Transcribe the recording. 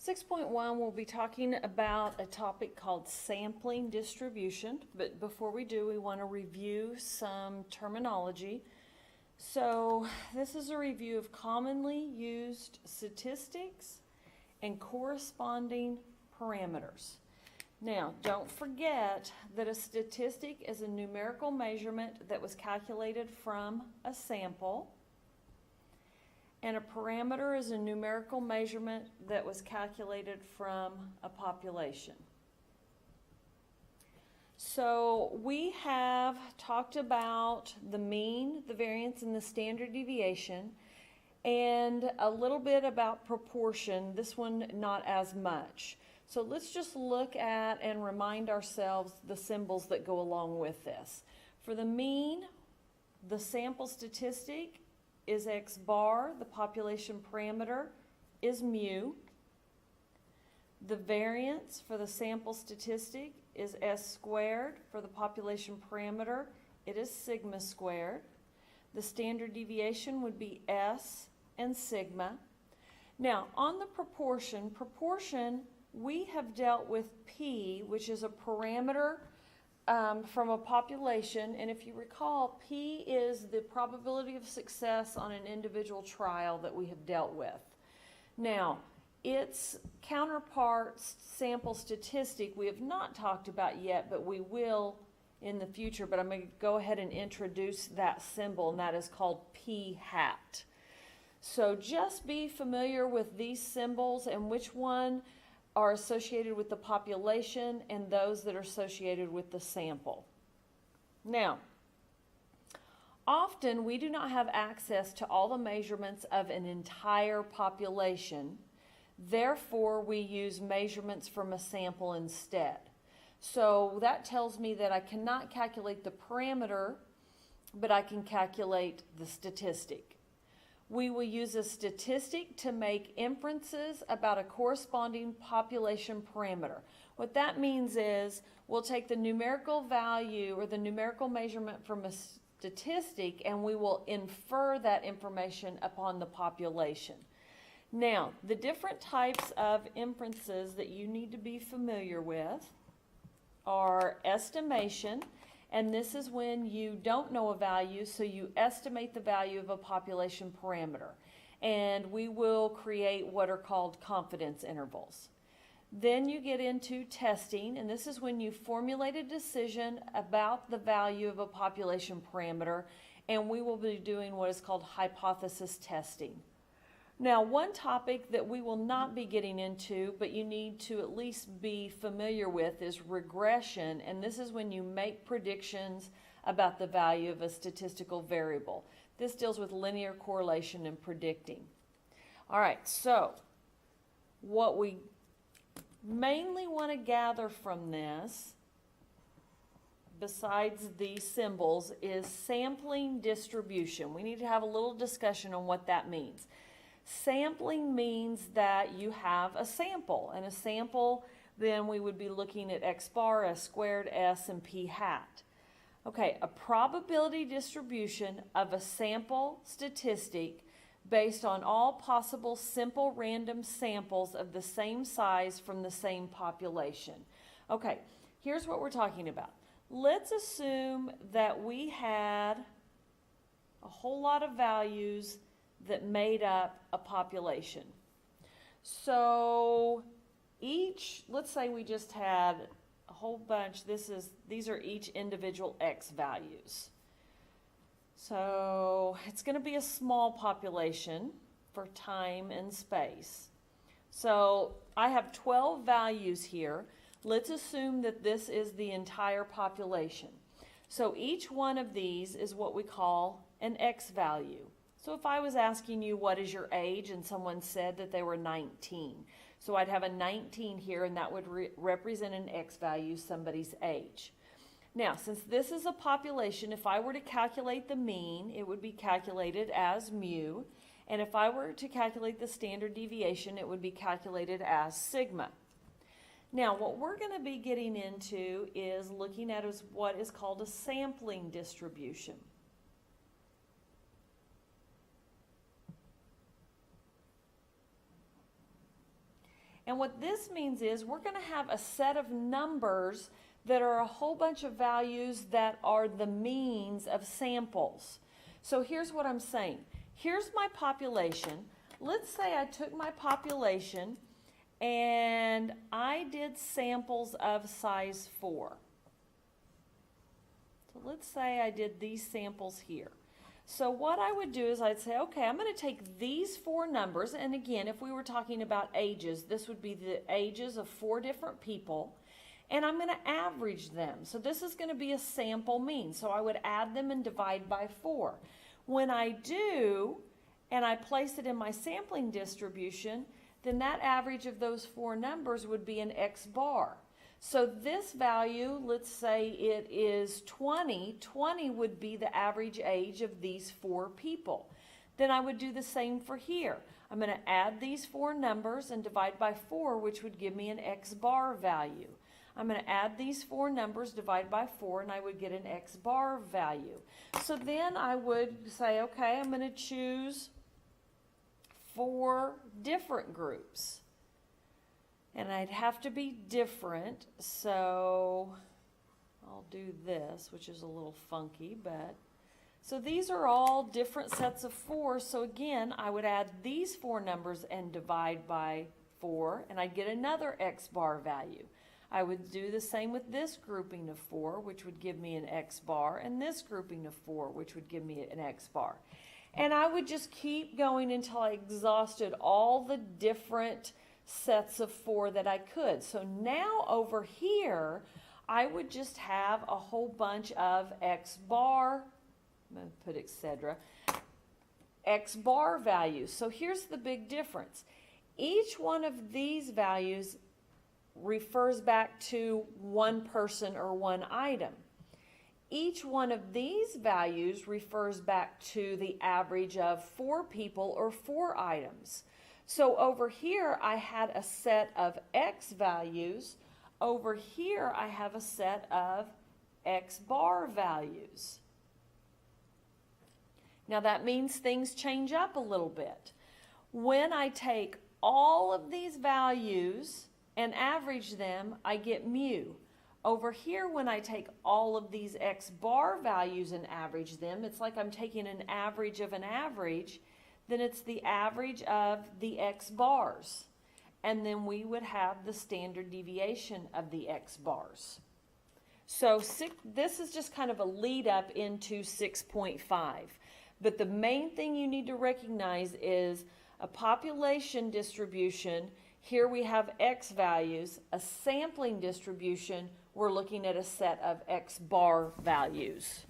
6.1, we'll be talking about a topic called sampling distribution, but before we do, we want to review some terminology. So this is a review of commonly used statistics and corresponding parameters. Now, don't forget that a statistic is a numerical measurement that was calculated from a sample. And a parameter is a numerical measurement that was calculated from a population. So we have talked about the mean, the variance, and the standard deviation, and a little bit about proportion. This one not as much. So let's just look at and remind ourselves the symbols that go along with this. For the mean, the sample statistic is X bar, the population parameter is mu. The variance for the sample statistic is S squared. For the population parameter, it is sigma squared. The standard deviation would be S and sigma. Now, on the proportion, we have dealt with P, which is a parameter from a population, and if you recall, P is the probability of success on an individual trial that we have dealt with. Now, its counterpart sample statistic we have not talked about yet, but we will in the future, but I'm going to go ahead and introduce that symbol, and that is called P hat. So just be familiar with these symbols and which one are associated with the population and those that are associated with the sample. Now, often we do not have access to all the measurements of an entire population. Therefore, we use measurements from a sample instead. So that tells me that I cannot calculate the parameter, but I can calculate the statistic. We will use a statistic to make inferences about a corresponding population parameter. What that means is we'll take the numerical value or the numerical measurement from a statistic and we will infer that information upon the population. Now, the different types of inferences that you need to be familiar with are estimation. And this is when you don't know a value, so you estimate the value of a population parameter. And we will create what are called confidence intervals. Then you get into testing, and this is when you formulate a decision about the value of a population parameter, and we will be doing what is called hypothesis testing. Now, one topic that we will not be getting into, but you need to at least be familiar with, is regression, and this is when you make predictions about the value of a statistical variable. This deals with linear correlation and predicting. All right, so what we mainly want to gather from this, besides these symbols, is sampling distribution. We need to have a little discussion on what that means. Sampling means that you have a sample, and a sample, then we would be looking at X bar, S squared, S, and P hat. Okay, a probability distribution of a sample statistic based on all possible simple random samples of the same size from the same population. Okay, here's what we're talking about. Let's assume that we had a whole lot of values that made up a population. So let's say we just had a whole bunch. These are each individual X values. So it's going to be a small population for time and space. So I have 12 values here. Let's assume that this is the entire population. So each one of these is what we call an X value. So if I was asking you what is your age and someone said that they were 19, so I'd have a 19 here and that would represent an X value, somebody's age. Now, since this is a population, if I were to calculate the mean, it would be calculated as mu, and if I were to calculate the standard deviation, it would be calculated as sigma. Now, what we're going to be getting into is looking at what is called a sampling distribution. And what this means is we're going to have a set of numbers that are a whole bunch of values that are the means of samples. So here's what I'm saying. Here's my population. Let's say I took my population and I did samples of size 4. So let's say I did these samples here. So what I would do is I'd say, okay, I'm going to take these 4 numbers, and again, if we were talking about ages, this would be the ages of 4 different people, and I'm going to average them. So this is going to be a sample mean. So I would add them and divide by 4. When I do, and I place it in my sampling distribution, then that average of those 4 numbers would be an X bar. So this value, let's say it is 20. 20 would be the average age of these 4 people. Then I would do the same for here. I'm going to add these 4 numbers and divide by 4, which would give me an X bar value. I'm going to add these 4 numbers, divide by 4, and I would get an X bar value. So then I would say, okay, I'm going to choose 4 different groups. And I'd have to be different, so I'll do this, which is a little funky, but so these are all different sets of 4. So again, I would add these 4 numbers and divide by 4, and I'd get another X bar value. I would do the same with this grouping of 4, which would give me an X bar, and this grouping of 4, which would give me an X bar. And I would just keep going until I exhausted all the different sets of 4 that I could. So now over here, I would just have a whole bunch of X bar, I'm going to put etc., X bar values. So here's the big difference. Each one of these values refers back to one person or one item. Each one of these values refers back to the average of 4 people or 4 items. So over here I had a set of X values. Over here I have a set of X bar values. Now that means things change up a little bit. When I take all of these values and average them, I get mu. Over here, when I take all of these X bar values and average them, it's like I'm taking an average of an average, then it's the average of the X bars. And then we would have the standard deviation of the X bars. So this is just kind of a lead up into 6.5. But the main thing you need to recognize is a population distribution. Here we have X values. A sampling distribution, we're looking at a set of X bar values.